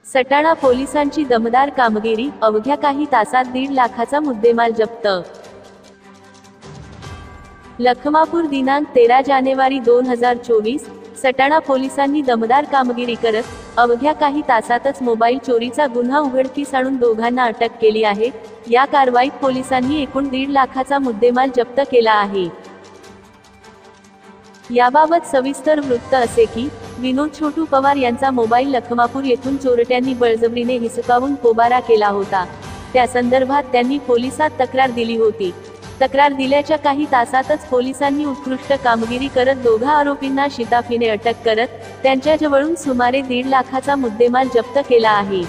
सटाणा पोलिसांची दमदार कामगिरी, अवघ्या काही तासात 1.5 लाखाचा मुद्देमाल जप्त। लखमापूर दिनांक 13 जानेवारी 2024। सटाणा पोलिसांनी दमदार कामगिरी करत अवघ्या काही तासातच मोबाईल चोरीचा गुन्हा उघडकीस आणून दोघांना अटक केली आहे। या कारवाईत पोलिसांनी एकूण 1.5 लाखाचा मुद्देमाल जप्त केला आहे। याबाबत सविस्तर वृत्त असे की, विनोद छोटू पवार यांचा मोबाईल लखमापूर येथून चोरट्यांनी बळजबरीने हिसकावून पोबारा केला होता। त्या संदर्भात त्यांनी पोलिसात तक्रार दिली होती। तक्रार दिल्याच्या काही तासातच पोलिसांनी उत्कृष्ट कामगिरी करत दोघा आरोपींना शिताफीने अटक करत त्यांच्याजवळून सुमारे 1.5 लाखाचा मुद्देमाल जप्त केला आहे।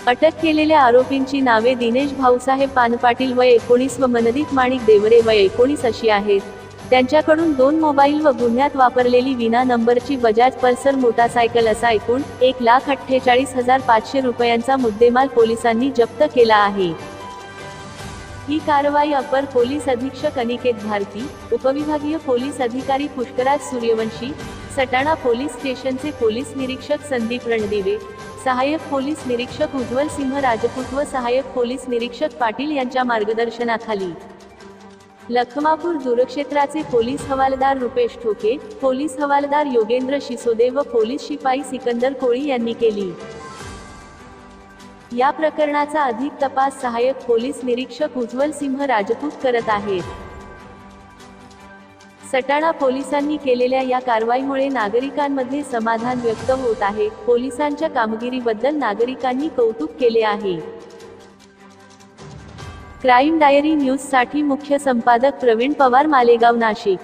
अटक केलेल्या आरोपींची नावे दिनेश भाऊसाहेब पानपाटील वय 19 व मनदीप माणिक देवरे वय 19 अशी आहेत। त्यांच्याकडून 2 मोबाईल व गुन्ह्यात वापरलेली विना नंबरची बजाज पल्सर मोटारसायकल असा एकूण 1,48,500 रुपयांचा मुद्देमाल पोलिसांनी जप्त केला आहे। ही कारवाई अपर पोलीस अधीक्षक अनिकेत भारती, उपविभागीय पोलीस अधिकारी पुष्कराज सूर्यवंशी, सटाणा पोलीस स्टेशनचे पोलीस निरीक्षक संदीप रणदिवे, सहाय्यक पोलीस निरीक्षक उज्ज्वल सिंह राजपूत व सहाय्यक पोलीस निरीक्षक पाटील यांच्या मार्गदर्शनाखाली लखमापूर दूरक्षेत्राचे पोलीस हवालदार रुपेश ठोके, पोलीस हवालदार योगेंद्र शिसोदे व पोलीस शिपाई सिकंदर कोळी यांनी केली। या प्रकरणाचा अधिक तपास सहाय्यक पोलीस निरीक्षक उज्ज्वल सिंह राजपूत करत आहेत। सटाणा पोलिसांनी केलेल्या या कारवाईमुळे नागरिकांमध्ये समाधान व्यक्त होत आहे। पोलिसांच्या कामगिरीबद्दल नागरिकांनी कौतुक केले आहे। क्राईम डायरी न्यूज साठी मुख्य संपादक प्रवीण पवार, मालेगाव, नाशिक।